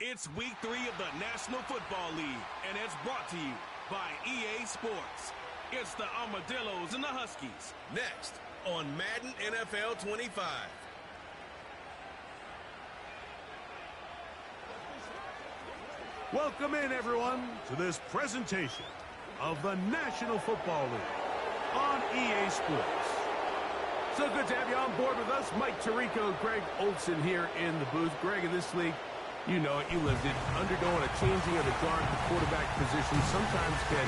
It's week 3 of the National Football League, and it's brought to you by EA Sports. It's the Armadillos and the Huskies. Next on Madden NFL 25. Welcome in, everyone, to this presentation of the National Football League on EA Sports. So good to have you on board with us. Mike Tirico, Greg Olson here in the booth. Greg, in this league, you know it, you lived it. Undergoing a changing of the guard to quarterback position sometimes can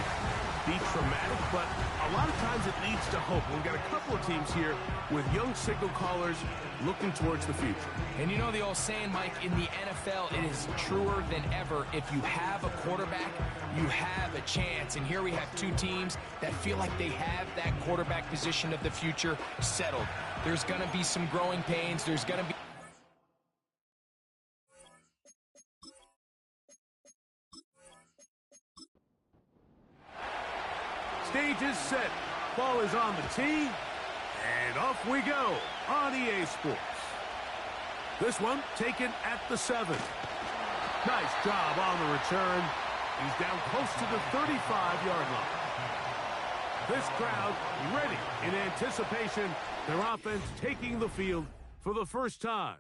be traumatic, but a lot of times it leads to hope. We've got a couple of teams here with young signal callers looking towards the future. And you know the old saying, Mike, in the NFL, it is truer than ever. If you have a quarterback, you have a chance. And here we have two teams that feel like they have that quarterback position of the future settled. There's going to be some growing pains. There's going to be... Stage is set. Ball is on the tee. And off we go on EA Sports. This one taken at the 7. Nice job on the return. He's down close to the 35-yard line. This crowd ready in anticipation. Their offense taking the field for the first time.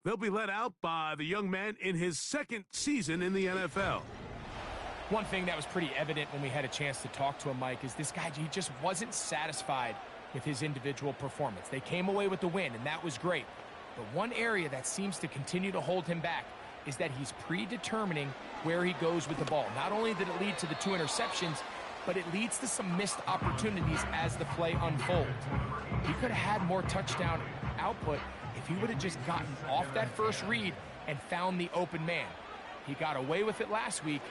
They'll be led out by the young man in his second season in the NFL. One thing that was pretty evident when we had a chance to talk to him, Mike, is this guy, he just wasn't satisfied with his individual performance. They came away with the win, and that was great. But one area that seems to continue to hold him back is that he's predetermining where he goes with the ball. Not only did it lead to the 2 interceptions, but it leads to some missed opportunities as the play unfolds. He could have had more touchdown output if he would have just gotten off that first read and found the open man. He got away with it last week.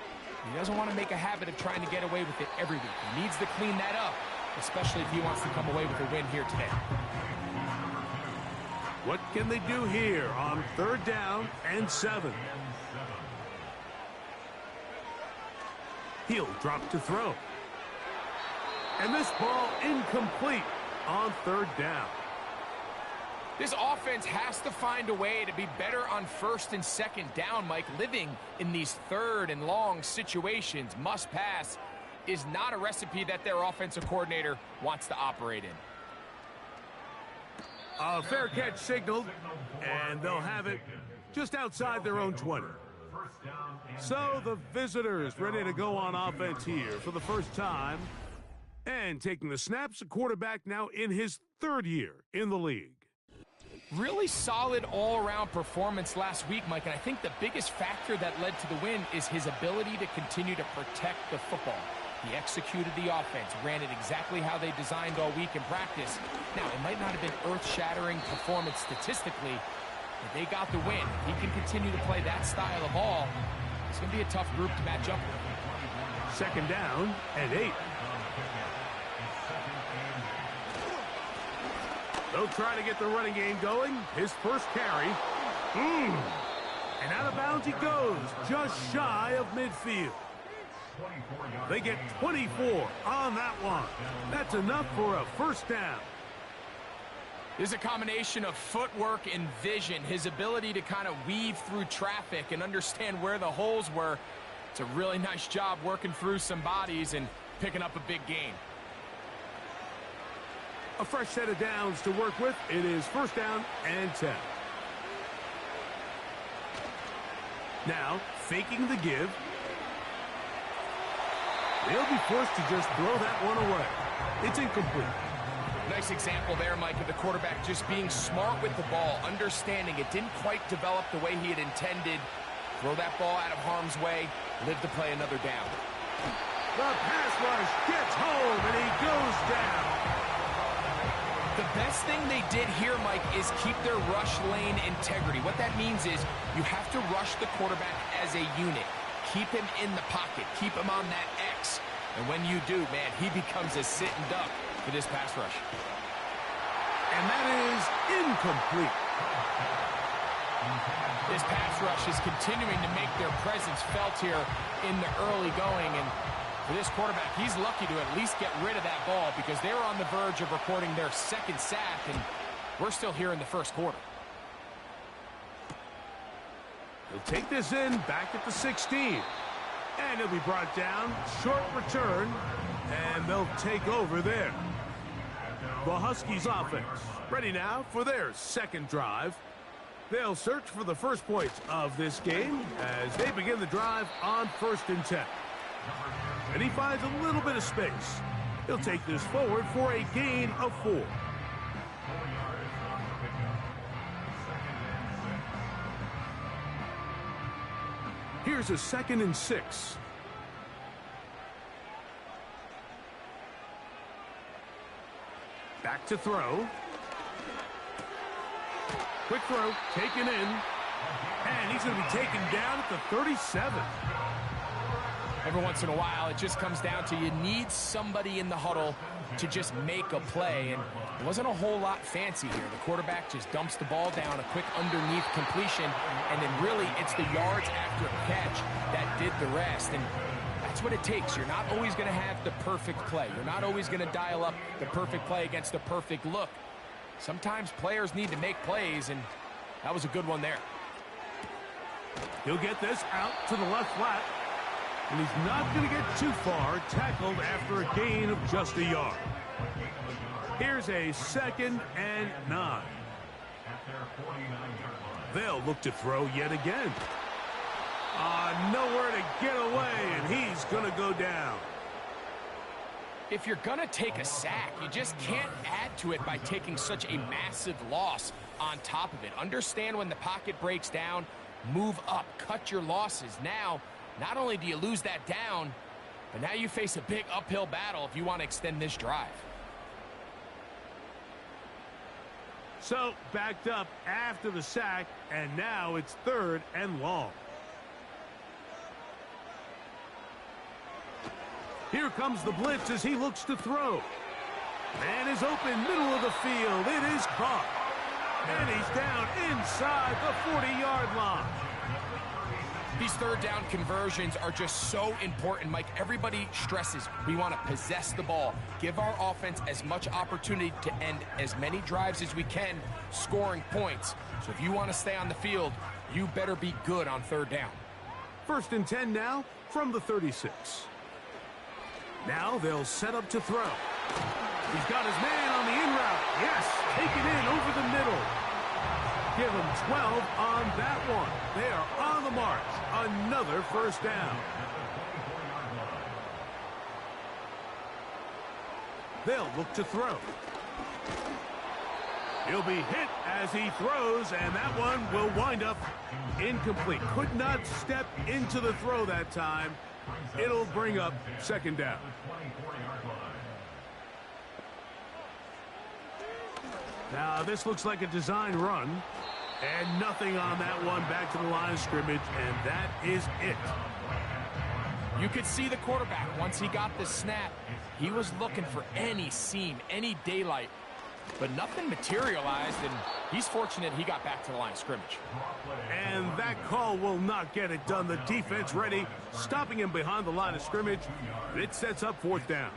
He doesn't want to make a habit of trying to get away with it every week. He needs to clean that up, especially if he wants to come away with a win here today. What can they do here on 3rd down and 7? He'll drop to throw. And this ball incomplete on 3rd down. This offense has to find a way to be better on 1st and 2nd down, Mike. Living in these 3rd and long situations, must pass, is not a recipe that their offensive coordinator wants to operate in. A fair catch signaled, and they'll have it just outside their own 20. So the visitors ready to go on offense here for the first time. And taking the snaps, a quarterback now in his 3rd year in the league. Really solid all-around performance last week, Mike, and I think the biggest factor that led to the win is his ability to continue to protect the football. He executed the offense, ran it exactly how they designed all week in practice. Now, it might not have been earth-shattering performance statistically, but they got the win. If he can continue to play that style of ball, it's going to be a tough group to match up with. 2nd down and 8. They'll try to get the running game going. His first carry. And out of bounds he goes, just shy of midfield. They get 24 on that one. That's enough for a 1st down. There's a combination of footwork and vision. His ability to kind of weave through traffic and understand where the holes were. It's a really nice job working through some bodies and picking up a big gain. A fresh set of downs to work with. It is 1st down and 10. Now, faking the give. They'll be forced to just throw that one away. It's incomplete. Nice example there, Mike, of the quarterback just being smart with the ball, understanding it didn't quite develop the way he had intended. Throw that ball out of harm's way, live to play another down. The pass rush gets home, and he goes down. The best thing they did here, Mike, is keep their rush lane integrity. What that means is you have to rush the quarterback as a unit. Keep him in the pocket. Keep him on that X. And when you do, man, he becomes a sitting duck for this pass rush. And that is incomplete. This pass rush is continuing to make their presence felt here in the early going, and for this quarterback, he's lucky to at least get rid of that ball because they're on the verge of recording their 2nd sack, and we're still here in the 1st quarter. He'll take this in back at the 16. And he'll be brought down. Short return. And they'll take over there. The Huskies offense ready now for their second drive. They'll search for the first points of this game as they begin the drive on 1st and 10. And he finds a little bit of space. He'll take this forward for a gain of 4. Here's a 2nd and 6. Back to throw. Quick throw, taken in. And he's going to be taken down at the 37. Every once in a while, it just comes down to you need somebody in the huddle to just make a play. And it wasn't a whole lot fancy here. The quarterback just dumps the ball down, a quick underneath completion, and then really it's the yards after a catch that did the rest. And that's what it takes. You're not always going to have the perfect play. You're not always going to dial up the perfect play against the perfect look. Sometimes players need to make plays, and that was a good one there. He'll get this out to the left flat. And he's not going to get too far, tackled after a gain of just a yard. Here's a 2nd and 9. They'll look to throw yet again. Nowhere to get away, and he's going to go down. If you're going to take a sack, you just can't add to it by taking such a massive loss on top of it. Understand when the pocket breaks down, move up, cut your losses. Now, not only do you lose that down, but now you face a big uphill battle if you want to extend this drive. So, backed up after the sack, and now it's 3rd and long. Here comes the blitz as he looks to throw. Man is open, middle of the field. It is caught. And he's down inside the 40-yard line. These 3rd down conversions are just so important, Mike. Everybody stresses we want to possess the ball, give our offense as much opportunity to end as many drives as we can, scoring points. So if you want to stay on the field, you better be good on 3rd down. 1st and 10 now from the 36. Now they'll set up to throw. He's got his man on the in route. Yes, take it in over the middle. Give him 12 on that one. They are on the march. Another 1st down. They'll look to throw. He'll be hit as he throws, and that one will wind up incomplete. Could not step into the throw that time. It'll bring up 2nd down. Now, this looks like a design run. And nothing on that one, back to the line of scrimmage, and that is it. You could see the quarterback, once he got the snap, he was looking for any seam, any daylight, but nothing materialized, and he's fortunate he got back to the line of scrimmage. And that call will not get it done. The defense ready, stopping him behind the line of scrimmage. It sets up 4th down.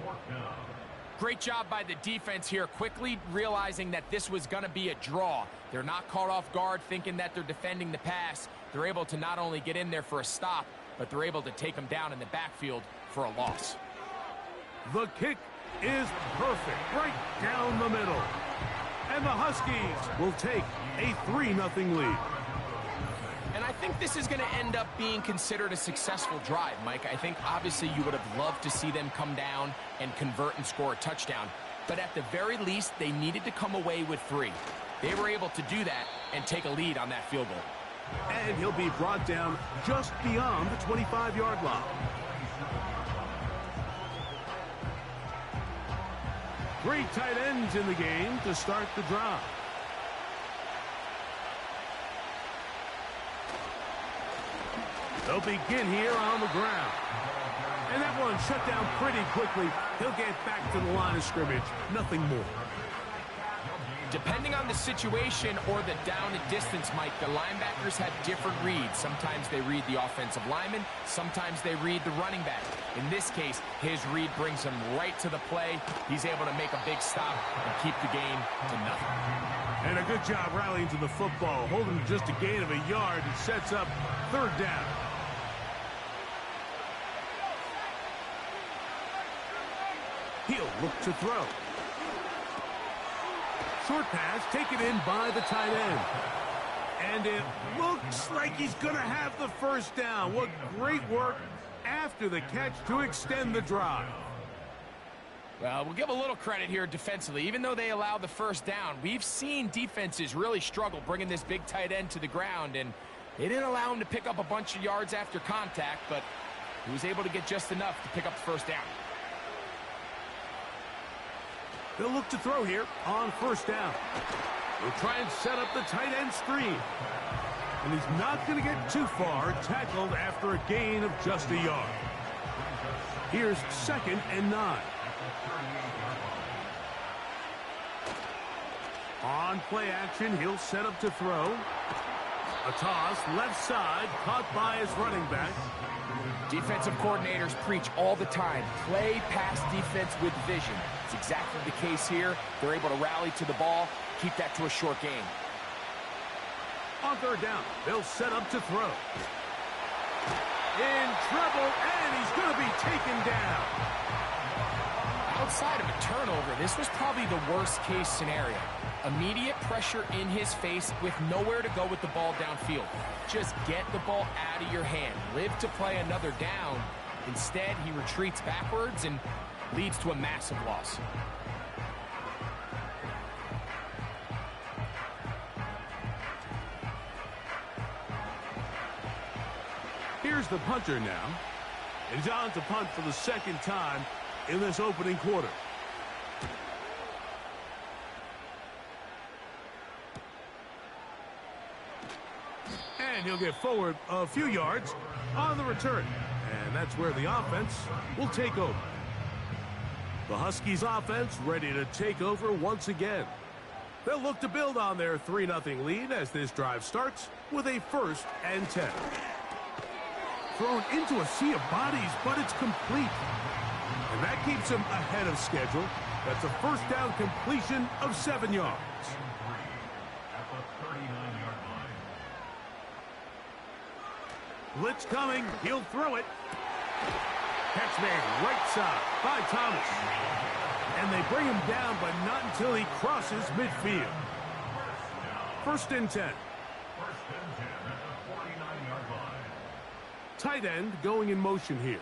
Great job by the defense here, quickly realizing that this was going to be a draw. They're not caught off guard thinking that they're defending the pass. They're able to not only get in there for a stop, but they're able to take them down in the backfield for a loss. The kick is perfect, right down the middle. And the Huskies will take a 3-0 lead. And I think this is going to end up being considered a successful drive, Mike. I think obviously you would have loved to see them come down and convert and score a touchdown. But at the very least, they needed to come away with 3. They were able to do that and take a lead on that field goal. And he'll be brought down just beyond the 25-yard line. Great tight ends in the game to start the drive. They'll begin here on the ground. And that one shut down pretty quickly. He'll get back to the line of scrimmage. Nothing more. Depending on the situation or the down and distance, Mike, the linebackers have different reads. Sometimes they read the offensive lineman. Sometimes they read the running back. In this case, his read brings him right to the play. He's able to make a big stop and keep the game to nothing. And a good job rallying to the football, holding just a gain of a yard and sets up third down. He'll look to throw. Short pass taken in by the tight end. And it looks like he's going to have the first down. What great work after the catch to extend the drive. Well, we'll give a little credit here defensively. Even though they allowed the first down, we've seen defenses really struggle bringing this big tight end to the ground, and they didn't allow him to pick up a bunch of yards after contact, but he was able to get just enough to pick up the first down. They'll look to throw here on first down. They'll try and set up the tight end screen. And he's not going to get too far, tackled after a gain of just a yard. Here's 2nd and 9. On play action, he'll set up to throw. A toss, left side, caught by his running back. Defensive coordinators preach all the time, play pass defense with vision. It's exactly the case here. They're able to rally to the ball, keep that to a short game. On third down, they'll set up to throw. In trouble, and he's going to be taken down. Outside of a turnover, this was probably the worst-case scenario. Immediate pressure in his face with nowhere to go with the ball downfield. Just get the ball out of your hand. Live to play another down. Instead, he retreats backwards and leads to a massive loss. Here's the punter now. He's on to punt for the second time in this opening quarter. And he'll get forward a few yards on the return. And that's where the offense will take over. The Huskies offense ready to take over once again. They'll look to build on their 3-0 lead as this drive starts with a 1st and 10. Thrown into a sea of bodies, but it's complete. And that keeps him ahead of schedule. That's a first down completion of 7 yards. Blitz coming. He'll throw it. Catch made right side by Thomas. And they bring him down, but not until he crosses midfield. 1st and 10. Tight end going in motion here.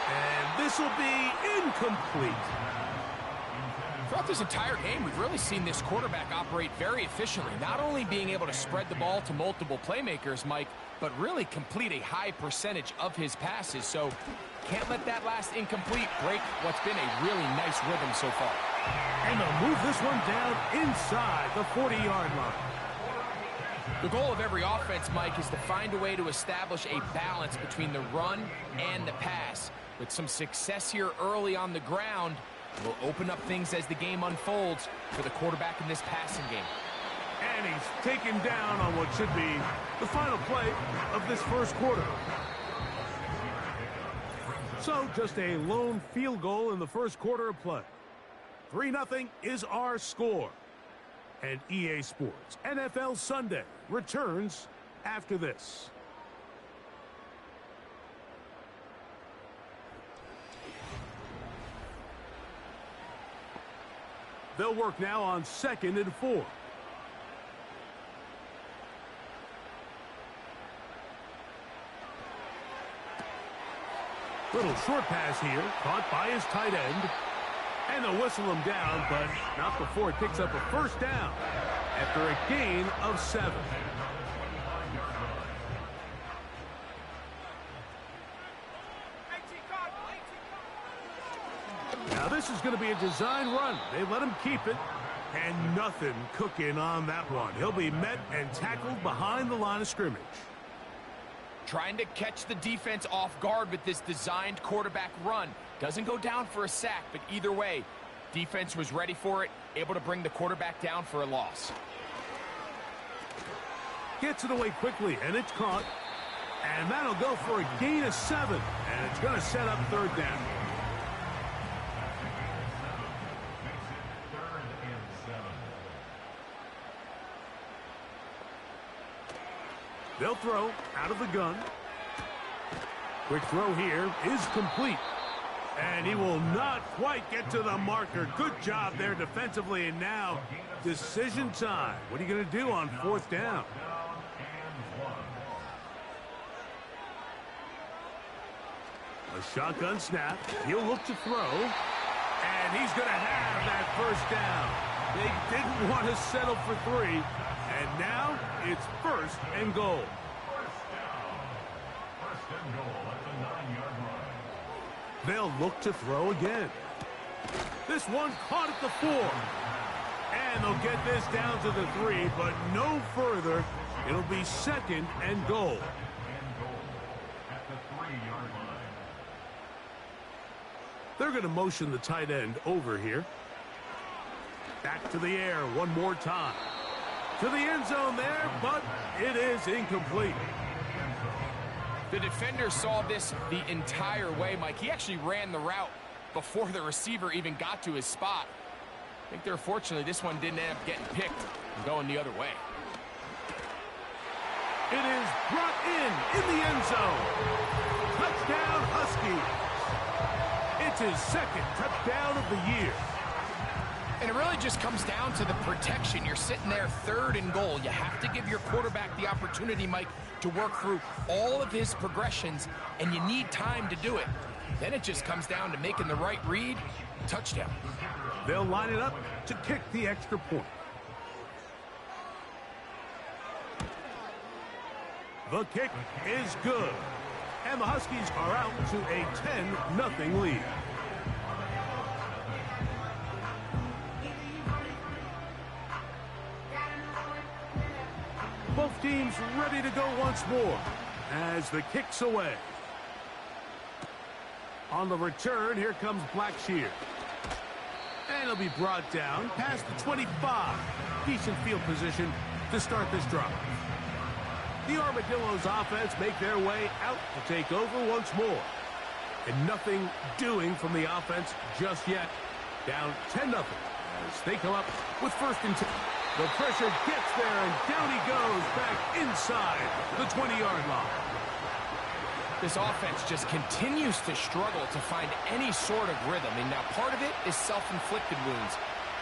And this will be incomplete. Throughout this entire game, we've really seen this quarterback operate very efficiently, not only being able to spread the ball to multiple playmakers, Mike, but really complete a high percentage of his passes. So can't let that last incomplete break what's been a really nice rhythm so far. And they'll move this one down inside the 40-yard line. The goal of every offense, Mike, is to find a way to establish a balance between the run and the pass. With some success here early on the ground, will open up things as the game unfolds for the quarterback in this passing game. And he's taken down on what should be the final play of this first quarter. So just a lone field goal in the first quarter of play. 3-0 is our score. And EA Sports NFL Sunday returns after this. They'll work now on 2nd and 4. Little short pass here, caught by his tight end. And they'll whistle him down, but not before he picks up a first down after a gain of 7. Now this is going to be a design run. They let him keep it, and nothing cooking on that one. He'll be met and tackled behind the line of scrimmage. Trying to catch the defense off guard with this designed quarterback run. Doesn't go down for a sack, but either way, defense was ready for it, able to bring the quarterback down for a loss. Gets it away quickly, and it's caught. And that'll go for a gain of 7, and it's going to set up third down. They'll throw out of the gun. Quick throw here is complete. And he will not quite get to the marker. Good job there defensively. And now, decision time. What are you going to do on fourth down? A shotgun snap. He'll look to throw. And he's going to have that first down. They didn't want to settle for 3. And now it's first and goal. They'll look to throw again. This one caught at the 4. And they'll get this down to the 3, but no further. It'll be second and goal. They're going to motion the tight end over here. Back to the air one more time. To the end zone there, but it is incomplete. The defender saw this the entire way, Mike. He actually ran the route before the receiver even got to his spot. I think they're fortunately this one didn't end up getting picked and going the other way. It is brought in the end zone. Touchdown, Huskies. It's his second touchdown of the year. And it really just comes down to the protection. You're sitting there third and goal. You have to give your quarterback the opportunity, Mike, to work through all of his progressions, and you need time to do it. Then it just comes down to making the right read. Touchdown. They'll line it up to kick the extra point. The kick is good. And the Huskies are out to a 10-0 lead. Both teams ready to go once more as the kick's away. On the return, here comes Blackshear. And he'll be brought down past the 25. Decent field position to start this drive. The Armadillos offense make their way out to take over once more. And nothing doing from the offense just yet. Down 10-0 as they come up with first and 10. The pressure gets there, and down he goes back inside the 20-yard line. This offense just continues to struggle to find any sort of rhythm. And now part of it is self-inflicted wounds.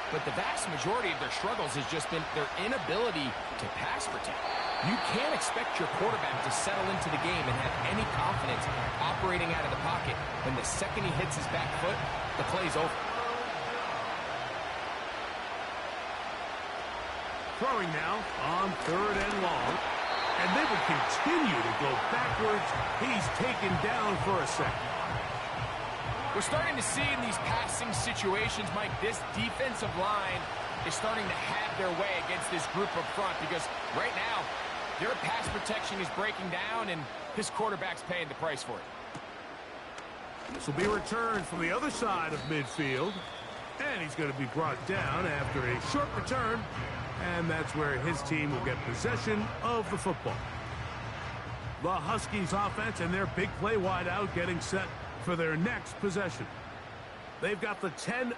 But the vast majority of their struggles has just been their inability to pass protect. You can't expect your quarterback to settle into the game and have any confidence operating out of the pocket. When the second he hits his back foot, the play's over. Throwing now on third and long. And they will continue to go backwards. He's taken down for a second. We're starting to see in these passing situations, Mike, this defensive line is starting to have their way against this group up front because right now, their pass protection is breaking down and his quarterback's paying the price for it. This will be returned from the other side of midfield. And he's going to be brought down after a short return. And that's where his team will get possession of the football. The Huskies offense and their big play wideout getting set for their next possession. They've got the 10-0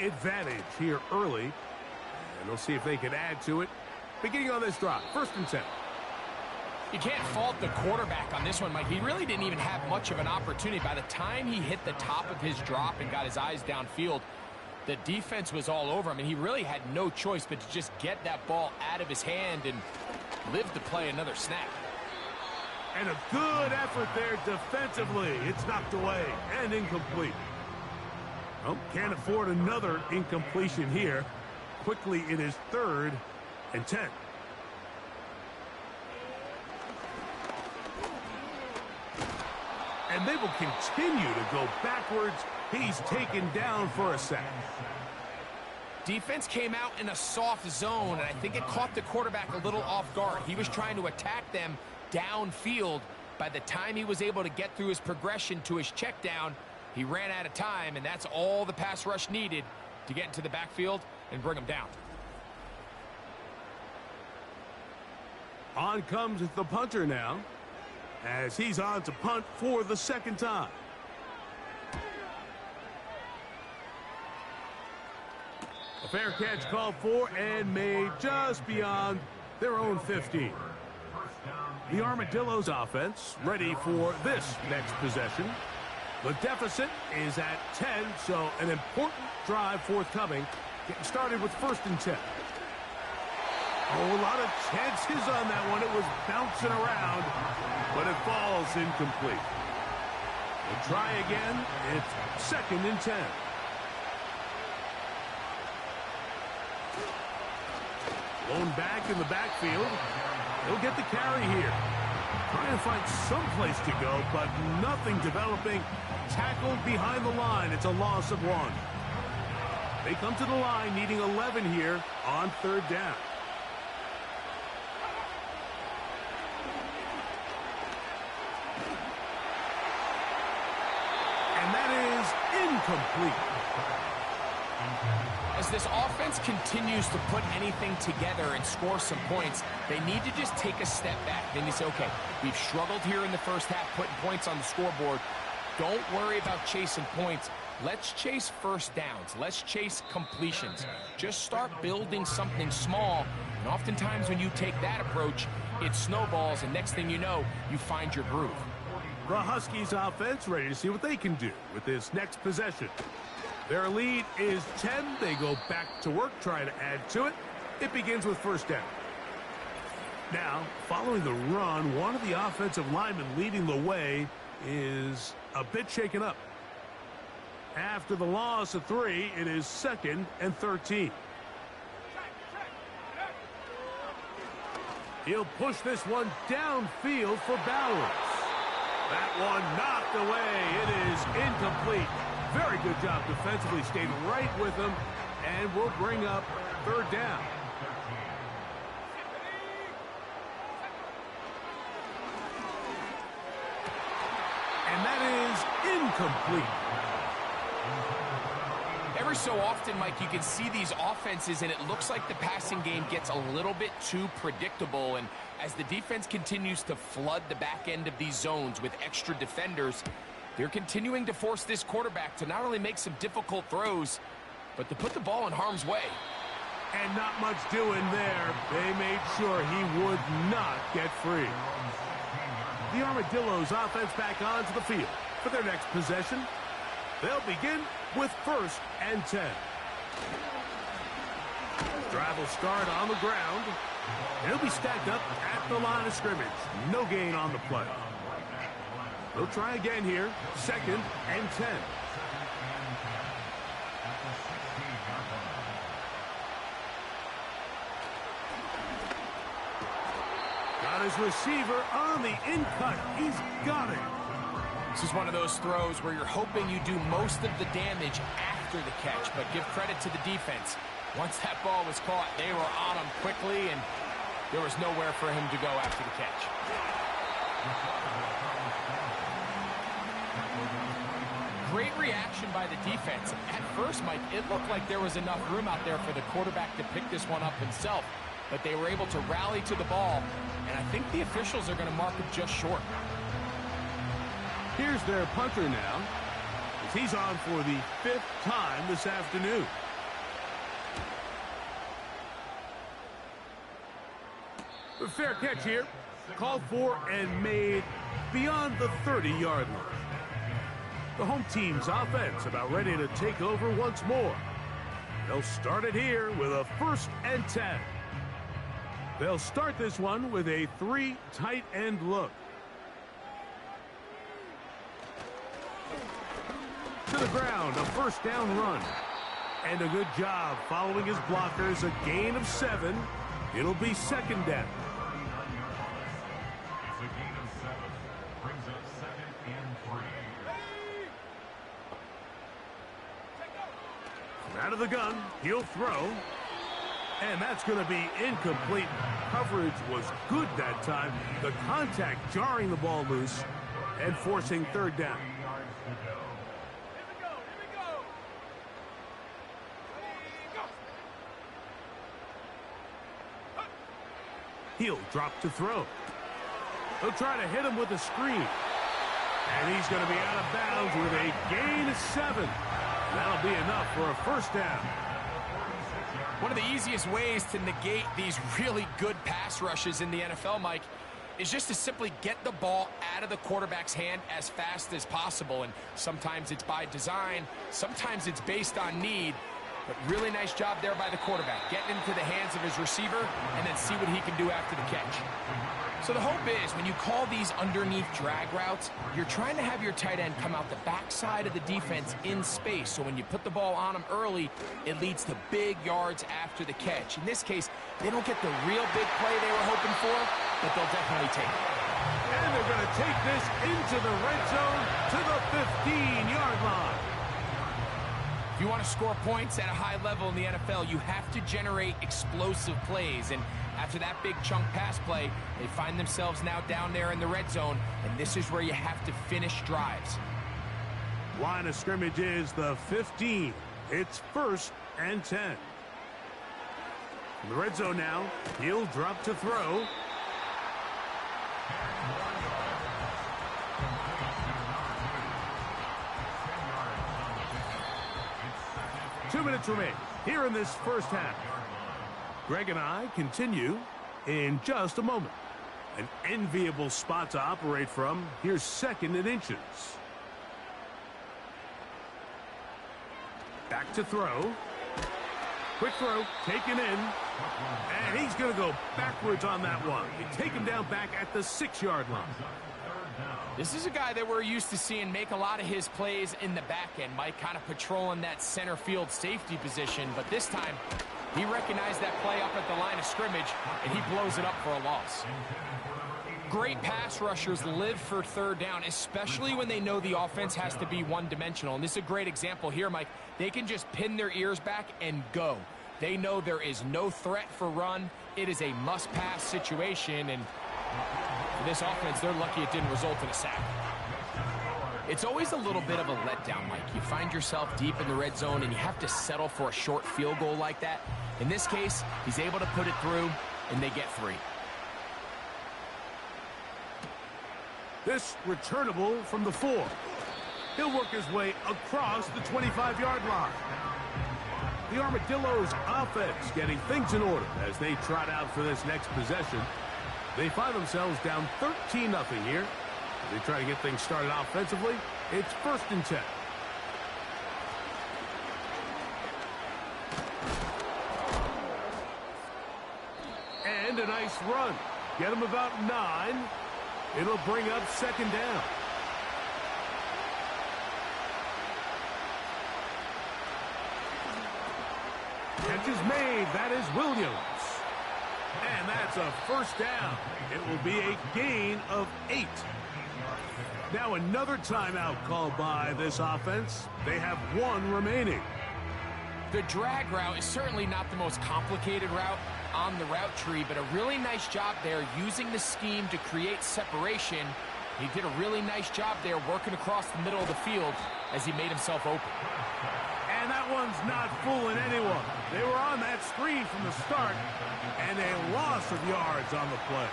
advantage here early. And they'll see if they can add to it. Beginning on this drive, first and 10. You can't fault the quarterback on this one, Mike. He really didn't even have much of an opportunity. By the time he hit the top of his drop and got his eyes downfield, the defense was all over him, and he really had no choice but to just get that ball out of his hand and live to play another snap. And a good effort there defensively. It's knocked away and incomplete. Well, can't afford another incompletion here. Quickly, it is third and 10. And they will continue to go backwards. He's taken down for a sack. Defense came out in a soft zone, and I think it caught the quarterback a little off guard. He was trying to attack them downfield. By the time he was able to get through his progression to his check down, he ran out of time, and that's all the pass rush needed to get into the backfield and bring him down. On comes the punter now, as he's on to punt for the second time. A fair catch called for and made just beyond their own 15. The Armadillos offense ready for this next possession. The deficit is at 10, so an important drive forthcoming. Getting started with 1st and 10. Oh, a lot of chances on that one. It was bouncing around, but it falls incomplete. We'll try again. It's 2nd and 10. Blown back in the backfield. He'll get the carry here. Trying to find some place to go, but nothing developing. Tackled behind the line. It's a loss of 1. They come to the line needing 11 here on 3rd down. And that is incomplete. As this offense continues to put anything together and score some points, they need to just take a step back. Then you say, okay, we've struggled here in the first half putting points on the scoreboard. Don't worry about chasing points. Let's chase 1st downs. Let's chase completions. Just start building something small. And oftentimes when you take that approach, it snowballs, and next thing you know, you find your groove. The Huskies offense ready to see what they can do with this next possession. Their lead is 10. They go back to work, trying to add to it. It begins with 1st down. Now, following the run, one of the offensive linemen leading the way is a bit shaken up. After the loss of 3, it is 2nd and 13. He'll push this one downfield for Bowers. That one knocked away. It is incomplete. Very good job defensively. Stayed right with him, and we'll bring up 3rd down. And that is incomplete. Every so often, Mike, you can see these offenses, and it looks like the passing game gets a little bit too predictable. And as the defense continues to flood the back end of these zones with extra defenders, they're continuing to force this quarterback to not only make some difficult throws, but to put the ball in harm's way. And not much doing there. They made sure he would not get free. The Armadillos offense back onto the field for their next possession. They'll begin with 1st and 10. Drive will start on the ground. He'll be stacked up at the line of scrimmage. No gain on the play. They'll try again here. 2nd and 10. Got his receiver on the in-cut. He's got it. This is one of those throws where you're hoping you do most of the damage after the catch, but give credit to the defense. Once that ball was caught, they were on him quickly, and there was nowhere for him to go after the catch. Great reaction by the defense. At first, Mike, it looked like there was enough room out there for the quarterback to pick this one up himself, but they were able to rally to the ball, and I think the officials are going to mark him just short. Here's their punter now, as he's on for the 5th time this afternoon. A fair catch here, called for and made beyond the 30-yard line. The home team's offense about ready to take over once more. They'll start it here with a 1st and 10. They'll start this one with a 3 tight end look. To the ground, a 1st down run. And a good job following his blockers, a gain of 7. It'll be 2nd down. Out of the gun, he'll throw. And that's going to be incomplete. Coverage was good that time. The contact jarring the ball loose and forcing 3rd down. He'll drop to throw. They'll try to hit him with a screen. And he's going to be out of bounds with a gain of 7. That'll be enough for a 1st down. One of the easiest ways to negate these really good pass rushes in the NFL, Mike, is just to simply get the ball out of the quarterback's hand as fast as possible. And sometimes it's by design, sometimes it's based on need. But really nice job there by the quarterback, getting into the hands of his receiver and then see what he can do after the catch. So the hope is when you call these underneath drag routes, you're trying to have your tight end come out the backside of the defense in space. So when you put the ball on him early, it leads to big yards after the catch. In this case, they don't get the real big play they were hoping for, but they'll definitely take it. And they're going to take this into the red zone to the 15-yard line. If you want to score points at a high level in the NFL, you have to generate explosive plays. And after that big chunk pass play, they find themselves now down there in the red zone, and this is where you have to finish drives. Line of scrimmage is the 15. It's 1st and 10. In the red zone now, he'll drop to throw. Two minutes remain here in this first half. Greg and I continue in just a moment. An enviable spot to operate from. Here's 2nd and inches. Back to throw. Quick throw, taken in. And he's going to go backwards on that one. They take him down back at the 6-yard line. This is a guy that we're used to seeing make a lot of his plays in the back end. Mike kind of patrolling that center field safety position, but this time he recognized that play up at the line of scrimmage, and he blows it up for a loss. Great pass rushers live for 3rd down, especially when they know the offense has to be one-dimensional. And this is a great example here, Mike. They can just pin their ears back and go. They know there is no threat for run. It is a must-pass situation, and for this offense, they're lucky it didn't result in a sack. It's always a little bit of a letdown, Mike. You find yourself deep in the red zone, and you have to settle for a short field goal like that. In this case, he's able to put it through, and they get 3. This returnable from the 4. He'll work his way across the 25-yard line. The Armadillos offense getting things in order as they trot out for this next possession. They find themselves down 13-0 here. They try to get things started offensively. It's 1st and 10. And a nice run. Get him about 9. It'll bring up 2nd down. Catch is made. That is Williams. And that's a 1st down. It will be a gain of 8. Now another timeout called by this offense. They have 1 remaining. The drag route is certainly not the most complicated route on the route tree, but a really nice job there using the scheme to create separation. He did a really nice job there working across the middle of the field as he made himself open. And that one's not fooling anyone. They were on that screen from the start, and a loss of yards on the play.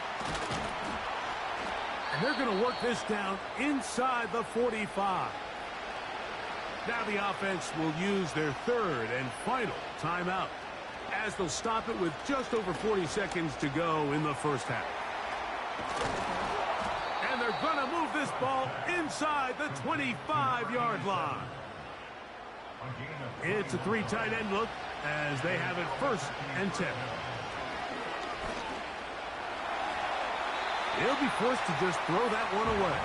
And they're going to work this down inside the 45. Now the offense will use their 3rd and final timeout, as they'll stop it with just over 40 seconds to go in the first half. And they're going to move this ball inside the 25-yard line. It's a 3 tight end look as they have it 1st and 10. He'll be forced to just throw that one away.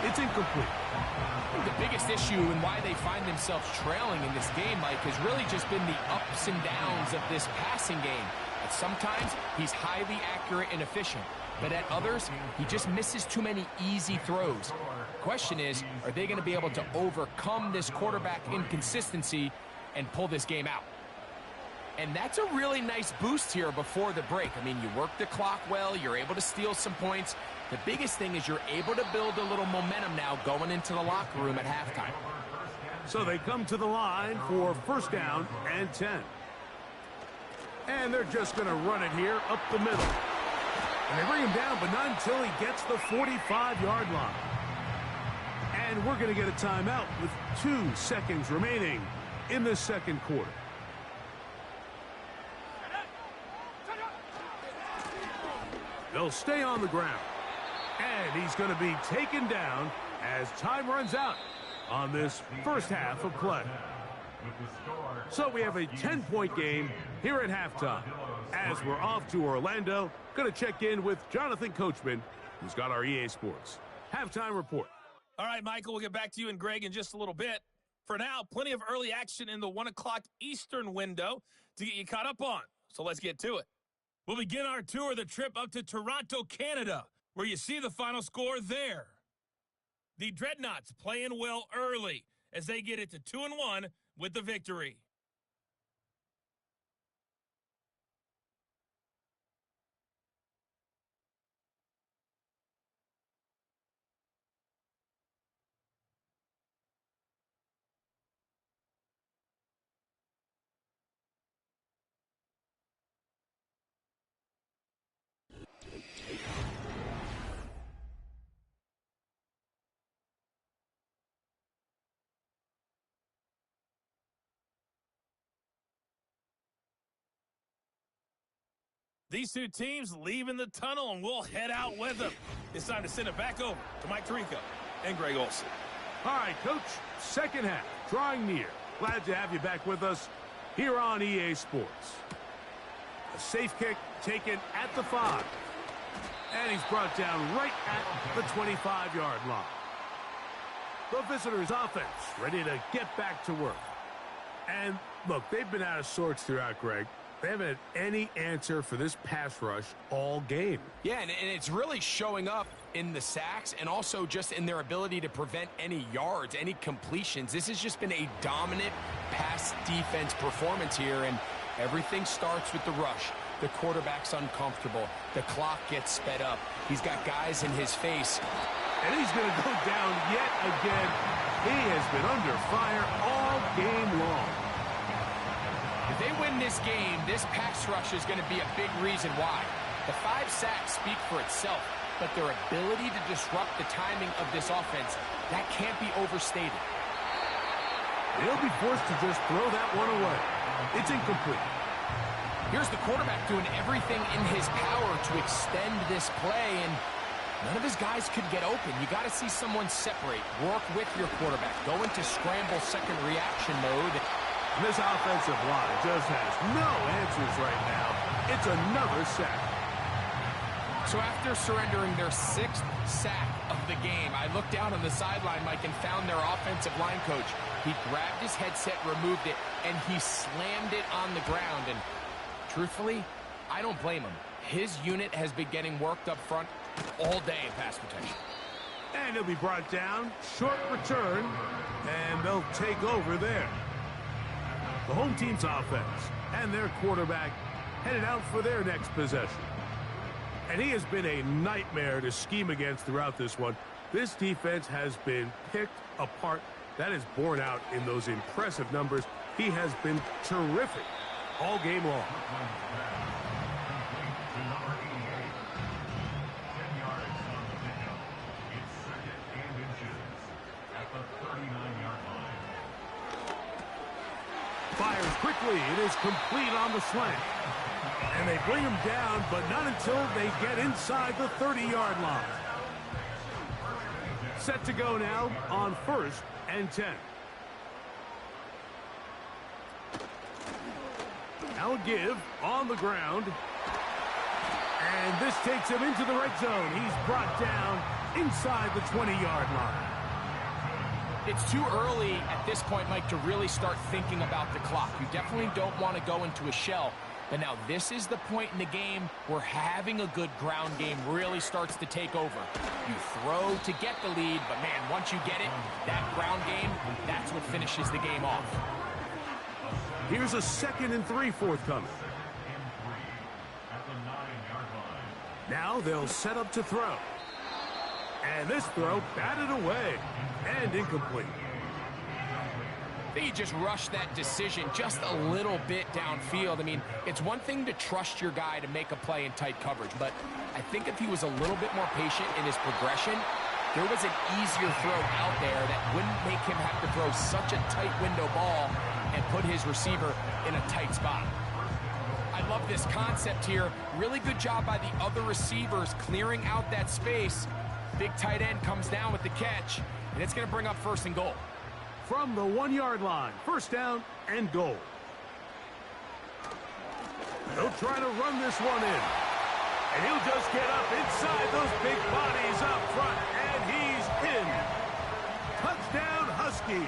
It's incomplete. I think the biggest issue and why they find themselves trailing in this game, Mike, has really just been the ups and downs of this passing game. At sometimes, he's highly accurate and efficient, but at others, he just misses too many easy throws. Question is, are they going to be able to overcome this quarterback inconsistency and pull this game out? And that's a really nice boost here before the break. I mean, you work the clock well, you're able to steal some points. The biggest thing is you're able to build a little momentum now going into the locker room at halftime. So they come to the line for 1st down and 10. And they're just going to run it here up the middle. And they bring him down, but not until he gets the 45-yard line. And we're going to get a timeout with 2 seconds remaining in the 2nd quarter. They'll stay on the ground. And he's going to be taken down as time runs out on this first half of play. So we have a 10-point game here at halftime. As we're off to Orlando, going to check in with Jonathan Coachman, who's got our EA Sports halftime report. All right, Michael, we'll get back to you and Greg in just a little bit. For now, plenty of early action in the 1 o'clock Eastern window to get you caught up on. So let's get to it. We'll begin our tour, the trip up to Toronto, Canada, where you see the final score there. The Dreadnoughts playing well early as they get it to 2-1 with the victory. These two teams leaving the tunnel, and we'll head out with them. It's time to send it back over to Mike Tirico and Greg Olson. All right, Coach, second half drawing near. Glad to have you back with us here on EA Sports. A safe kick taken at the 5. And he's brought down right at the 25-yard line. The visitors' offense ready to get back to work. And, look, they've been out of sorts throughout, Greg. They haven't had any answer for this pass rush all game. Yeah, and it's really showing up in the sacks and also just in their ability to prevent any yards, any completions. This has just been a dominant pass defense performance here, and everything starts with the rush. The quarterback's uncomfortable. The clock gets sped up. He's got guys in his face. And he's going to go down yet again. He has been under fire all game long. If they win this game, this pass rush is going to be a big reason why. The 5 sacks speak for itself, but their ability to disrupt the timing of this offense, that can't be overstated. He'll be forced to just throw that one away. It's incomplete. Here's the quarterback doing everything in his power to extend this play, and none of his guys could get open. You got to see someone separate, work with your quarterback, go into scramble second reaction mode. This offensive line just has no answers right now. It's another sack. So after surrendering their 6th sack of the game, I looked down on the sideline, Mike, and found their offensive line coach. He grabbed his headset, removed it, and he slammed it on the ground. And truthfully, I don't blame him. His unit has been getting worked up front all day in pass protection. And he'll be brought down. Short return, and they'll take over there. The home team's offense and their quarterback headed out for their next possession. And he has been a nightmare to scheme against throughout this one. This defense has been picked apart. That is borne out in those impressive numbers. He has been terrific all game long. Fires quickly. It is complete on the slant. And they bring him down, but not until they get inside the 30-yard line. Set to go now on 1st and 10. Now a give on the ground. And this takes him into the red zone. He's brought down inside the 20-yard line. It's too early at this point, Mike, to really start thinking about the clock. You definitely don't want to go into a shell. But now this is the point in the game where having a good ground game really starts to take over. You throw to get the lead, but man, once you get it, that ground game, that's what finishes the game off. Here's a 2nd and 3 forthcoming. Now they'll set up to throw. And this throw batted away and incomplete. I think he just rushed that decision just a little bit downfield. I mean, it's one thing to trust your guy to make a play in tight coverage, but I think if he was a little bit more patient in his progression, there was an easier throw out there that wouldn't make him have to throw such a tight window ball and put his receiver in a tight spot. I love this concept here. Really good job by the other receivers clearing out that space. Big tight end comes down with the catch, and it's going to bring up 1st and goal. From the 1-yard line, 1st down and goal. They'll try to run this one in. And he'll just get up inside those big bodies up front, and he's in. Touchdown, Huskies.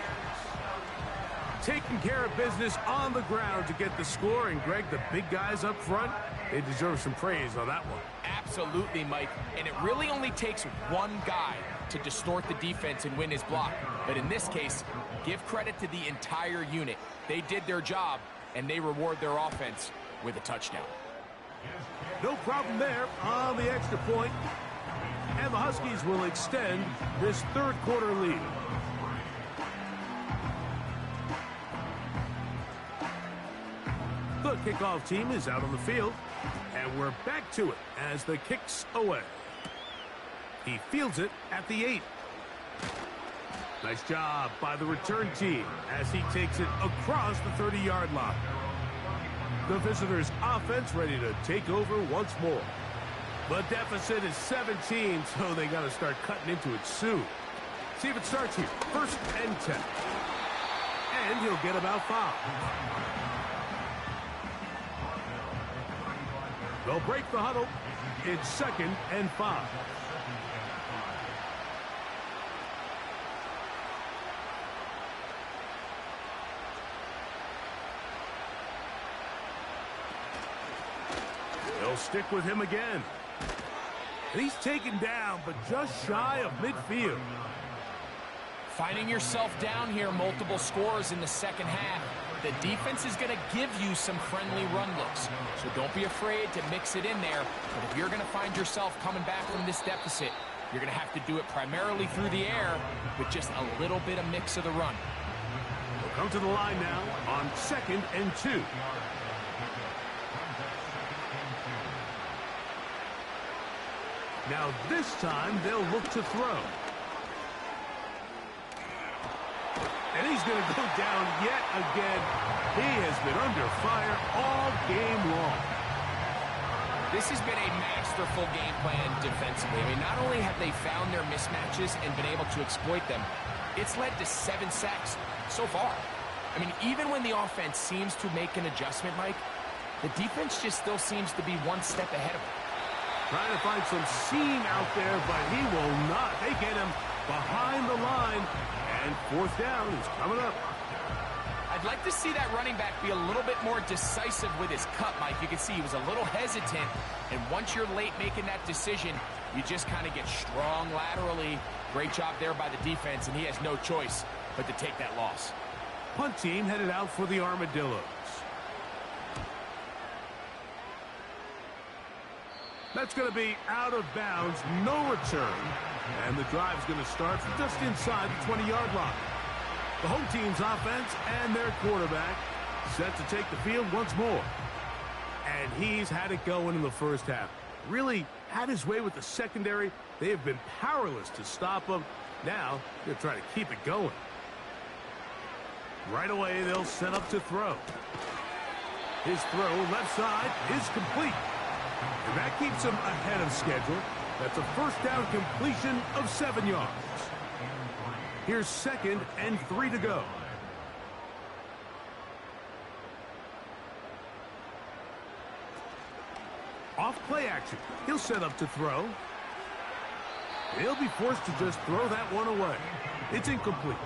Taking care of business on the ground to get the score. And, Greg, the big guys up front, they deserve some praise on that one. Absolutely, Mike. And it really only takes one guy to distort the defense and win his block. But in this case, give credit to the entire unit. They did their job, and they reward their offense with a touchdown. No problem there on the extra point. And the Huskies will extend this 3rd quarter lead. The kickoff team is out on the field, and we're back to it as the kick's away. He fields it at the 8. Nice job by the return team as he takes it across the 30-yard line. The visitors' offense ready to take over once more. The deficit is 17, so they got to start cutting into it soon. See if it starts here. 1st and 10. And he'll get about 5. They'll break the huddle. It's 2nd and 5. They'll stick with him again. And he's taken down, but just shy of midfield. Finding yourself down here, multiple scores in the 2nd half. The defense is going to give you some friendly run looks, so don't be afraid to mix it in there. But if you're going to find yourself coming back from this deficit, you're going to have to do it primarily through the air with just a little bit of mix of the run. We'll come to the line now on 2nd and 2. Now this time they'll look to throw. And he's going to go down yet again. He has been under fire all game long. This has been a masterful game plan defensively. I mean, not only have they found their mismatches and been able to exploit them, it's led to 7 sacks so far. I mean, even when the offense seems to make an adjustment, Mike, the defense just still seems to be one step ahead of them. Trying to find some seam out there, but he will not. They get him behind the line, and 4th down is coming up. I'd like to see that running back be a little bit more decisive with his cut, Mike. You can see he was a little hesitant, and once you're late making that decision, you just kind of get strong laterally. Great job there by the defense, and he has no choice but to take that loss. Punt team headed out for the Armadillos. That's going to be out of bounds, no return. And the drive's going to start from just inside the 20-yard line. The home team's offense and their quarterback set to take the field once more. And he's had it going in the 1st half. Really had his way with the secondary. They have been powerless to stop him. Now they're trying to keep it going. Right away, they'll set up to throw. His throw left side is complete. And that keeps him ahead of schedule. That's a 1st down completion of 7 yards. Here's 2nd and 3 to go. Off play action. He'll set up to throw. He'll be forced to just throw that one away. It's incomplete.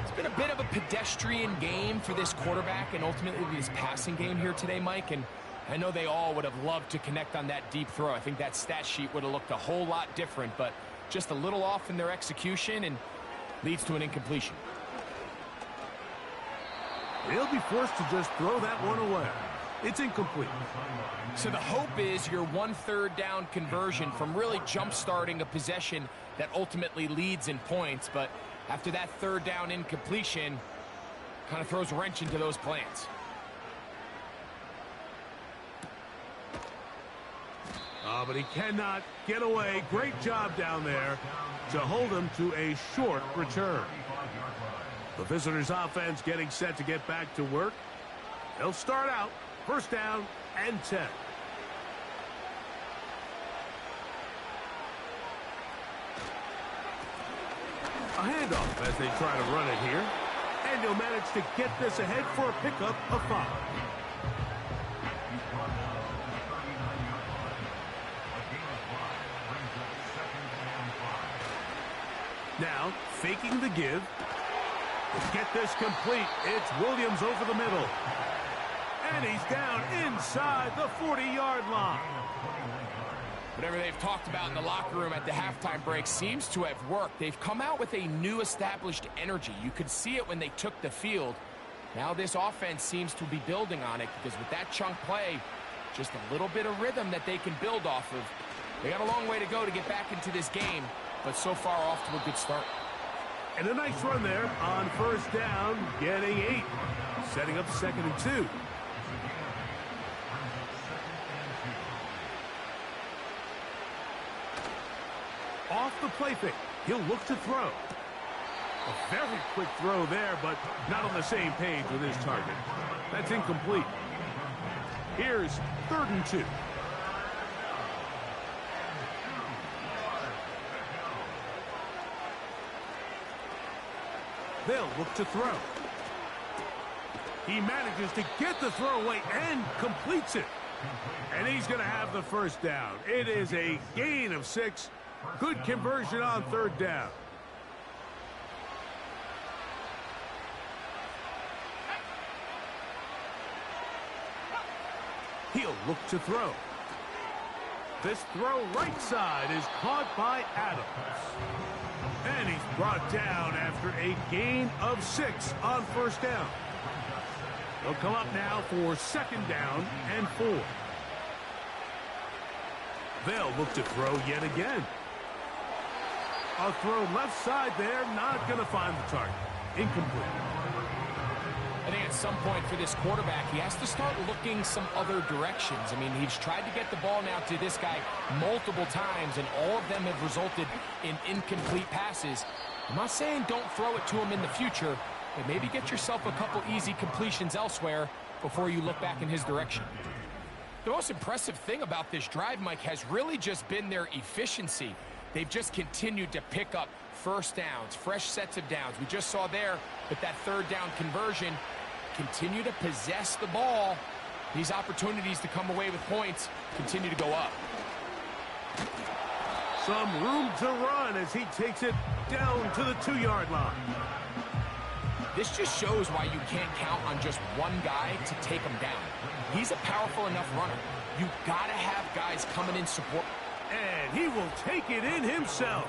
It's been a bit of a pedestrian game for this quarterback and ultimately this passing game here today, Mike. And I know they all would have loved to connect on that deep throw. I think that stat sheet would have looked a whole lot different, but just a little off in their execution and leads to an incompletion. He'll be forced to just throw that one away. It's incomplete. So the hope is your 1/3 down conversion from really jump-starting a possession that ultimately leads in points, but after that 3rd down incompletion, kind of throws a wrench into those plans. But he cannot get away. Great job down there to hold him to a short return. The visitors' offense getting set to get back to work. They'll start out 1st down and 10. A handoff as they try to run it here. And he'll manage to get this ahead for a pickup of 5. Now, faking the give. To get this complete, it's Williams over the middle. And he's down inside the 40-yard line. Whatever they've talked about in the locker room at the halftime break seems to have worked. They've come out with a new established energy. You could see it when they took the field. Now this offense seems to be building on it because with that chunk play, just a little bit of rhythm that they can build off of. They got a long way to go to get back into this game, but so far off to a good start. And a nice run there on first down, getting 8. Setting up 2nd and 2. Off the play fake, he'll look to throw. A very quick throw there, but not on the same page with his target. That's incomplete. Here's 3rd and 2. They'll look to throw. He manages to get the throw away and completes it. And he's going to have the first down. It is a gain of 6. Good conversion on 3rd down. He'll look to throw. This throw right side is caught by Adams. And he's brought down after a gain of 6 on 1st down. They'll come up now for 2nd down and 4. They'll look to throw yet again. A throw left side there, not going to find the target. Incomplete. I think at some point for this quarterback, he has to start looking some other directions. I mean, he's tried to get the ball now to this guy multiple times, and all of them have resulted in incomplete passes. I'm not saying don't throw it to him in the future, but maybe get yourself a couple easy completions elsewhere before you look back in his direction. The most impressive thing about this drive, Mike, has really just been their efficiency. They've just continued to pick up first downs, fresh sets of downs. We just saw there with that 3rd down conversion, continue to possess the ball. These opportunities to come away with points continue to go up. Some room to run as he takes it down to the 2-yard line. This just shows why you can't count on just one guy to take him down. He's a powerful enough runner. You gotta have guys coming in support. And he will take it in himself.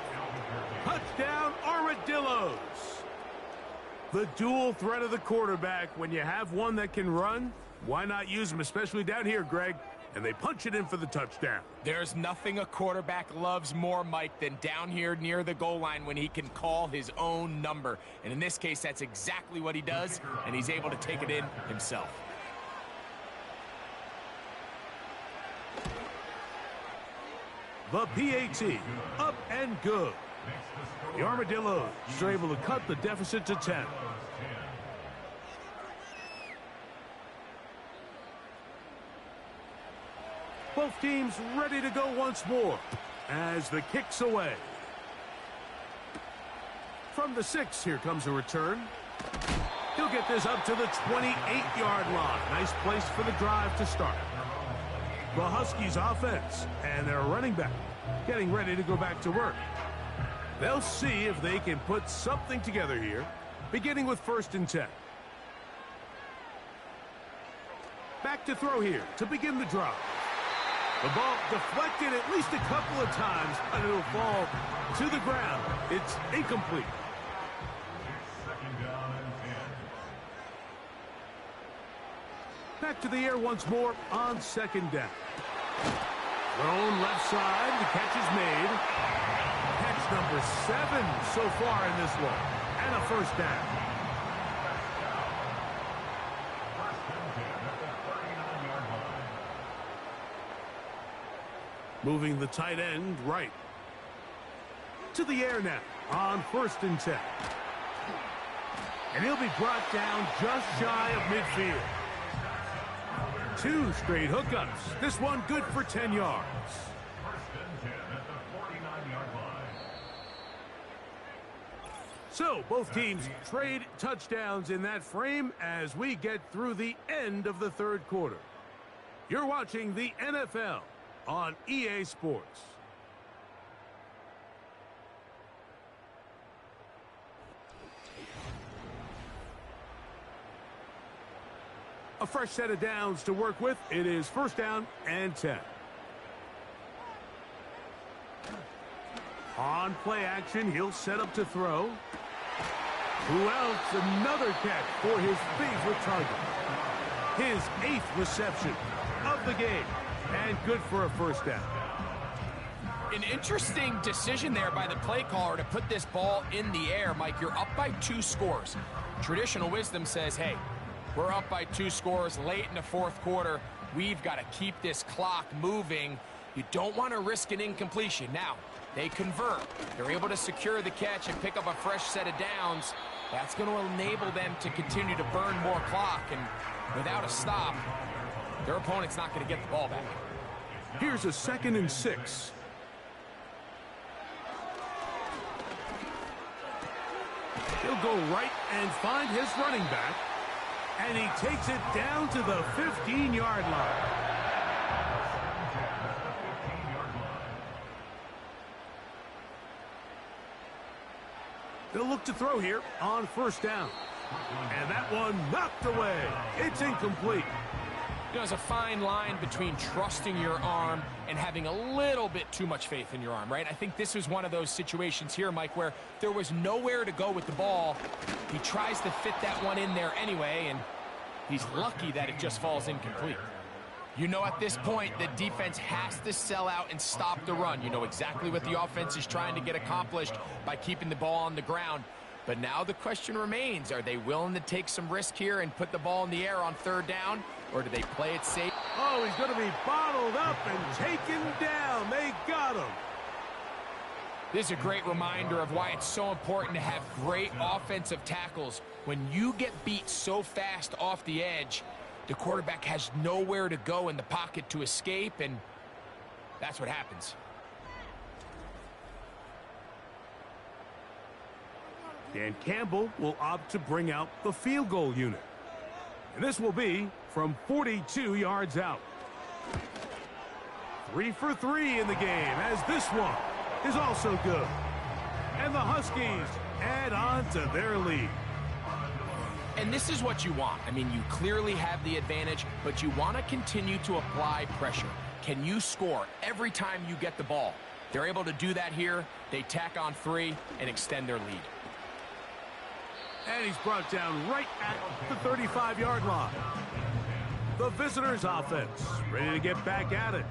Touchdown, Armadillos. The dual threat of the quarterback. When you have one that can run, why not use him, especially down here, Greg? And they punch it in for the touchdown. There's nothing a quarterback loves more, Mike, than down here near the goal line when he can call his own number. And in this case, that's exactly what he does, and he's able to take it in himself. The PAT, up and good. The Armadillos are able to cut the deficit to 10. Both teams ready to go once more as the kick's away. From the 6, here comes a return. He'll get this up to the 28-yard line. Nice place for the drive to start. The Huskies offense and their running back getting ready to go back to work. They'll see if they can put something together here, beginning with 1st and 10. Back to throw here to begin the drive. The ball deflected at least a couple of times, and it'll fall to the ground. It's incomplete. Back to the air once more on 2nd down. Thrown left side, the catch is made. Catch number 7 so far in this one, and a 1st down. Moving the tight end right. To the air now on 1st and 10. And he'll be brought down just shy of midfield. 2 straight hookups. This one good for 10 yards. So, both teams trade touchdowns in that frame as we get through the end of the third quarter. You're watching the NFL on EA Sports. A fresh set of downs to work with. It is first down and 10. On play action, he'll set up to throw. Who else? Another catch for his favorite target. His 8th reception of the game. And good for a first down. An interesting decision there by the play caller to put this ball in the air. Mike, you're up by 2 scores. Traditional wisdom says, hey, we're up by 2 scores late in the fourth quarter. We've got to keep this clock moving. You don't want to risk an incompletion. Now, they convert. They're able to secure the catch and pick up a fresh set of downs. That's going to enable them to continue to burn more clock. And without a stop, their opponent's not going to get the ball back. Here's a 2nd and 6. He'll go right and find his running back. And he takes it down to the 15-yard line. They'll look to throw here on first down. And that one knocked away. It's incomplete. You know, there's a fine line between trusting your arm and having a little bit too much faith in your arm, right? I think this was one of those situations here, Mike, where there was nowhere to go with the ball. He tries to fit that one in there anyway, and he's lucky that it just falls incomplete. You know, at this point, the defense has to sell out and stop the run. You know exactly what the offense is trying to get accomplished by keeping the ball on the ground. But now the question remains, are they willing to take some risk here and put the ball in the air on third down, or do they play it safe? Oh, he's going to be bottled up and taken down. They got him. This is a great reminder of why it's so important to have great offensive tackles. When you get beat so fast off the edge, the quarterback has nowhere to go in the pocket to escape, and that's what happens. Dan Campbell will opt to bring out the field goal unit. And this will be from 42 yards out. 3 for 3 in the game, as this one is also good. And the Huskies add on to their lead. And this is what you want. I mean, you clearly have the advantage, but you want to continue to apply pressure. Can you score every time you get the ball? They're able to do that here. They tack on 3 and extend their lead. And he's brought down right at the 35-yard line. The visitors' offense ready to get back at it.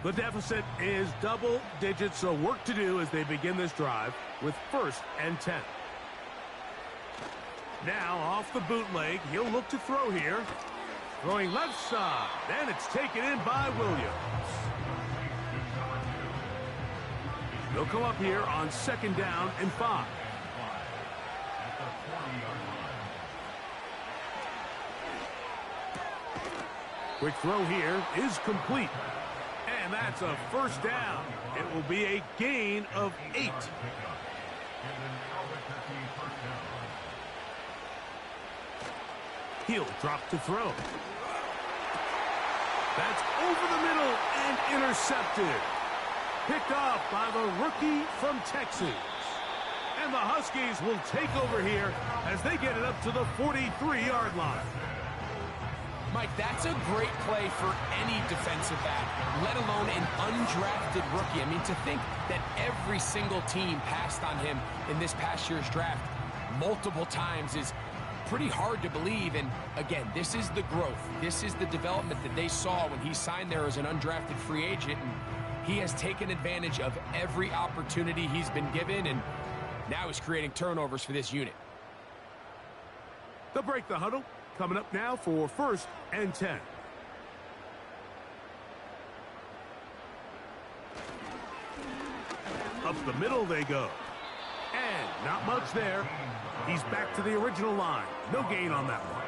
The deficit is double digits, so work to do as they begin this drive with 1st and 10. Now off the bootleg, he'll look to throw here. Throwing left side, and it's taken in by Williams. They'll come up here on 2nd down and 5. Quick throw here is complete. And that's a first down. It will be a gain of 8. He'll drop to throw. That's over the middle and intercepted. Picked off by the rookie from Texas. And the Huskies will take over here as they get it up to the 43-yard line. Mike, that's a great play for any defensive back, let alone an undrafted rookie. I mean, to think that every single team passed on him in this past year's draft multiple times is pretty hard to believe. And again, this is the growth. This is the development that they saw when he signed there as an undrafted free agent. And he has taken advantage of every opportunity he's been given, and now he's creating turnovers for this unit. They'll break the huddle. Coming up now for 1st and 10. Up the middle they go. And not much there. He's back to the original line. No gain on that one.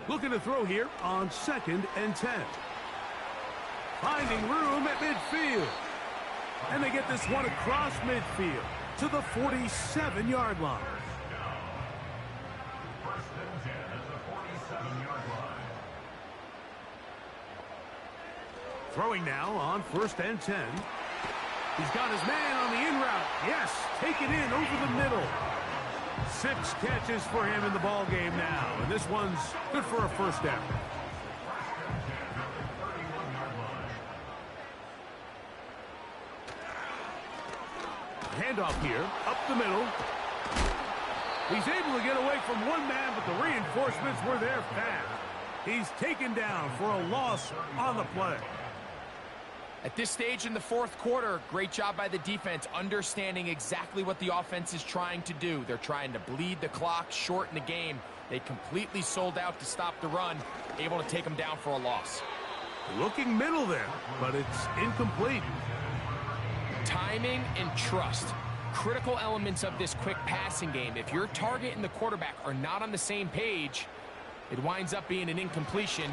Looking to throw here on 2nd and 10. finding room at midfield. And they get this one across midfield to the 47-yard line. Throwing now on 1st and 10. He's got his man on the in route. Yes, take it in over the middle. 6 catches for him in the ball game now, and this one's good for a first down. Handoff here, up the middle. He's able to get away from one man, but the reinforcements were there fast. He's taken down for a loss on the play. At this stage in the 4th quarter, great job by the defense understanding exactly what the offense is trying to do. They're trying to bleed the clock, shorten the game. They completely sold out to stop the run, able to take them down for a loss. Looking middle there, but it's incomplete. Timing and trust, critical elements of this quick passing game. If your target and the quarterback are not on the same page, it winds up being an incompletion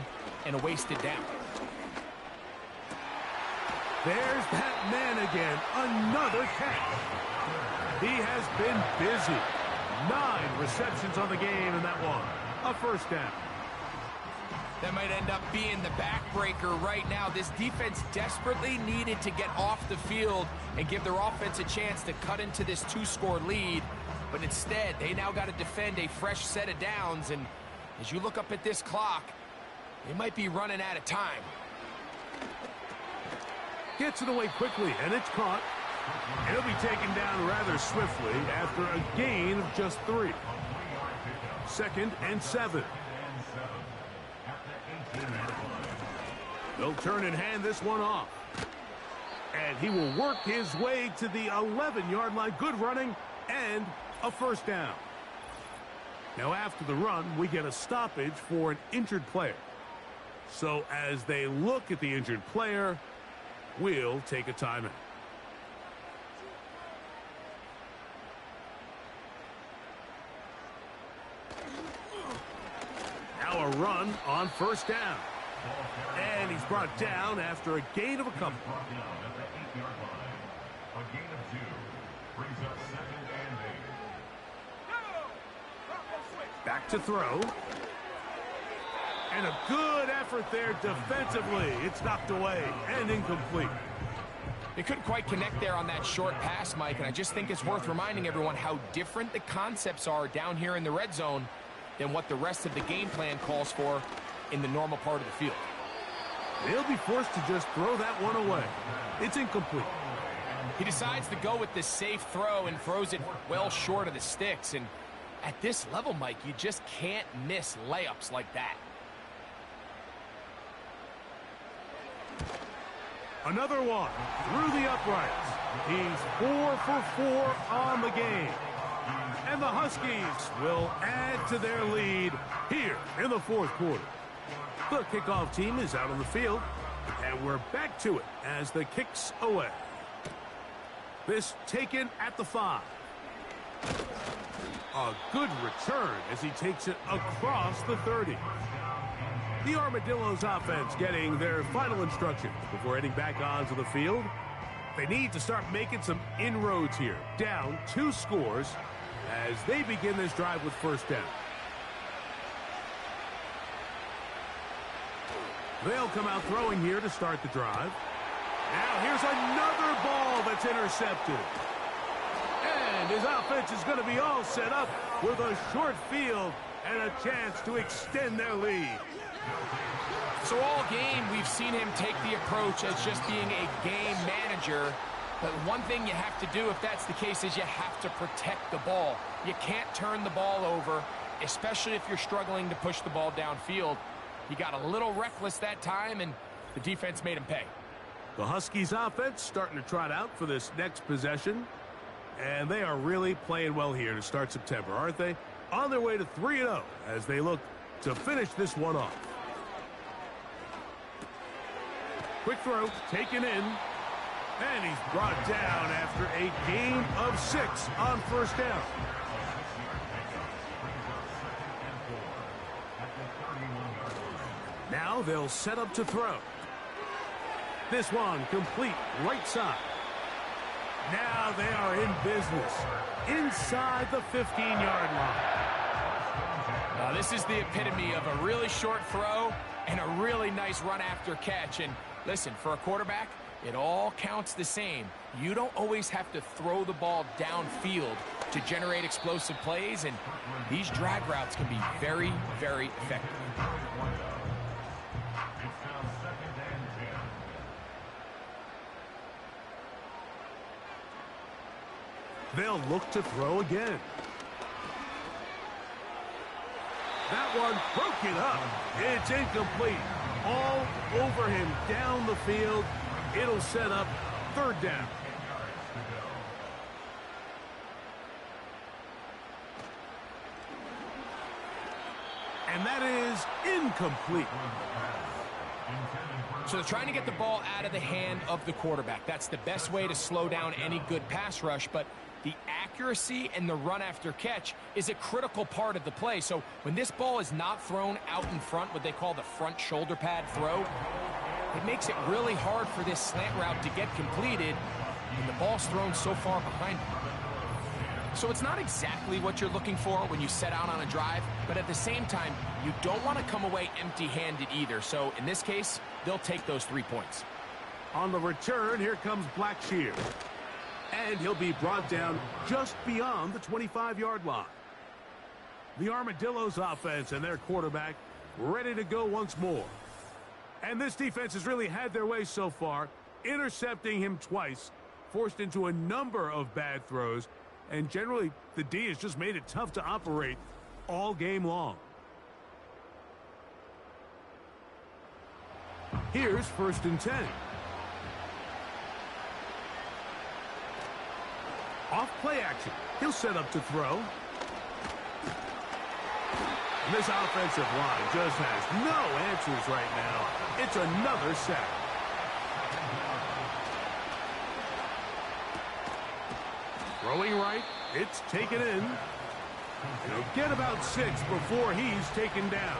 and a wasted down. There's that man again, another catch. He has been busy. 9 receptions on the game in that one. A first down. That might end up being the backbreaker right now. This defense desperately needed to get off the field and give their offense a chance to cut into this 2-score lead. But instead, they now got to defend a fresh set of downs. And as you look up at this clock, they might be running out of time. Gets it away quickly, and it's caught. He'll be taken down rather swiftly after a gain of just 3. 2nd and 7. They'll turn and hand this one off. And he will work his way to the 11-yard line. Good running and a first down. Now after the run, we get a stoppage for an injured player. So as they look at the injured player, we'll take a timeout. Now a run on first down. And he's brought down after a gain of a couple. Back to throw. And a good effort there defensively. It's knocked away and incomplete. They couldn't quite connect there on that short pass, Mike, and I just think it's worth reminding everyone how different the concepts are down here in the red zone than what the rest of the game plan calls for in the normal part of the field. They'll be forced to just throw that one away. It's incomplete. He decides to go with the safe throw and throws it well short of the sticks. And at this level, Mike, you just can't miss layups like that. Another one through the uprights. He's 4 for 4 on the game. And the Huskies will add to their lead here in the 4th quarter. The kickoff team is out on the field, and we're back to it as the kick's away. This taken at the 5. A good return as he takes it across the 30. The Armadillos offense getting their final instructions before heading back onto the field. They need to start making some inroads here. Down 2 scores as they begin this drive with first down. They'll come out throwing here to start the drive. Now here's another ball that's intercepted. And his offense is going to be all set up with a short field and a chance to extend their lead. So all game, we've seen him take the approach as just being a game manager. But one thing you have to do if that's the case is you have to protect the ball. You can't turn the ball over, especially if you're struggling to push the ball downfield. He got a little reckless that time, and the defense made him pay. The Huskies offense starting to trot out for this next possession. And they are really playing well here to start September, aren't they? On their way to 3-0 as they look to finish this one off. Quick throw, taken in. And he's brought down after a gain of 6 on first down. Now they'll set up to throw. This one complete right side. Now they are in business inside the 15-yard line. Now this is the epitome of a really short throw and a really nice run after catch. And listen, for a quarterback, it all counts the same. You don't always have to throw the ball downfield to generate explosive plays, and these drag routes can be very, very effective. They'll look to throw again. That one broke it up. It's incomplete. All over him down the field. It'll set up third down. And that is incomplete. So they're trying to get the ball out of the hand of the quarterback. That's the best way to slow down any good pass rush, but the accuracy and the run after catch is a critical part of the play. So when this ball is not thrown out in front, what they call the front shoulder pad throw, it makes it really hard for this slant route to get completed, and the ball's thrown so far behind him. So it's not exactly what you're looking for when you set out on a drive, but at the same time, you don't want to come away empty-handed either. So in this case, they'll take those 3 points. On the return, here comes Blackshear. And he'll be brought down just beyond the 25-yard line. The Armadillos offense and their quarterback ready to go once more. And this defense has really had their way so far, intercepting him twice, forced into a number of bad throws, and generally the D has just made it tough to operate all game long. Here's 1st and 10. Off play action. He'll set up to throw. And this offensive line just has no answers right now. It's another sack. Throwing right. It's taken in. He'll get about 6 before he's taken down.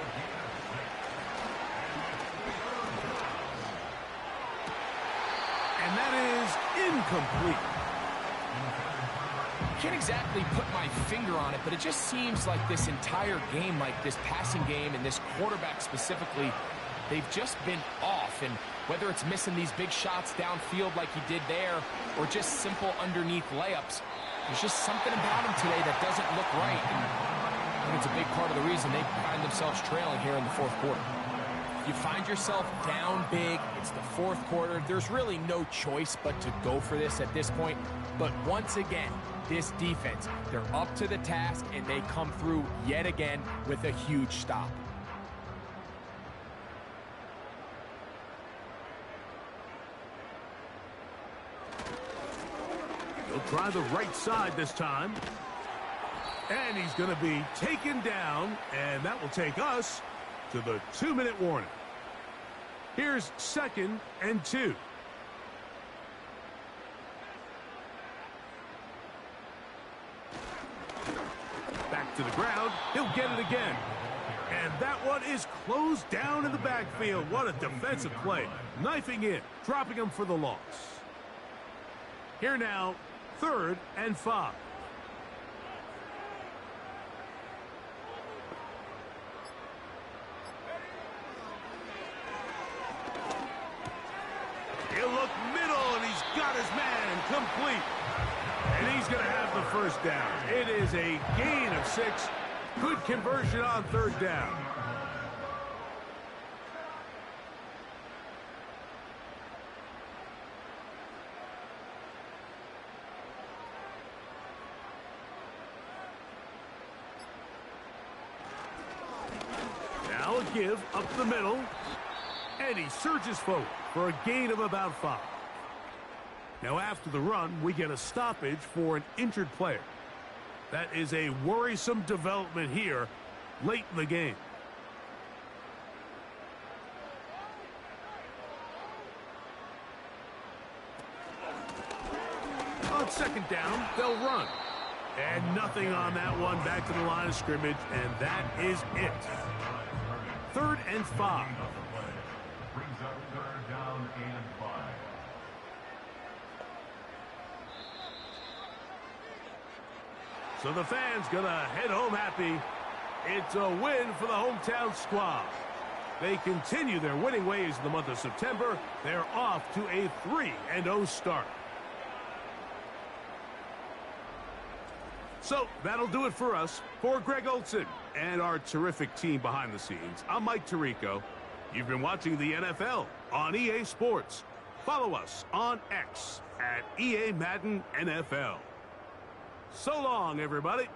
And that is incomplete. Can't exactly put my finger on it, but it just seems like this entire game, like this passing game and this quarterback specifically, they've just been off. And whether it's missing these big shots downfield like he did there or just simple underneath layups, there's just something about him today that doesn't look right. And I think it's a big part of the reason they find themselves trailing here in the 4th quarter. You find yourself down big, it's the 4th quarter, there's really no choice but to go for this at this point. But once again, this defense, they're up to the task, and they come through yet again with a huge stop. He'll try the right side this time. And he's going to be taken down, and that will take us to the 2-minute warning. Here's 2nd and 2. Back to the ground. He'll get it again. And that one is closed down in the backfield. What a defensive play. Knifing in, dropping him for the loss. Here now, 3rd and 5. He'll look middle, and he's got his man complete. And he's going to have the 1st down. It is a gain of 6. Good conversion on 3rd down. Now a give up the middle. And he surges forward for a gain of about 5. Now after the run, we get a stoppage for an injured player. That is a worrisome development here late in the game. On 2nd down, they'll run. And nothing on that one, back to the line of scrimmage, and that is it. 3rd and 5. brings up third down and 5. So the fans gonna head home happy. It's a win for the hometown squad. They continue their winning ways in the month of September. They're off to a 3-0 start. So that'll do it for us. For Greg Olson and our terrific team behind the scenes, I'm Mike Tirico. You've been watching the NFL on EA Sports. Follow us on X at EA Madden NFL. So long, everybody.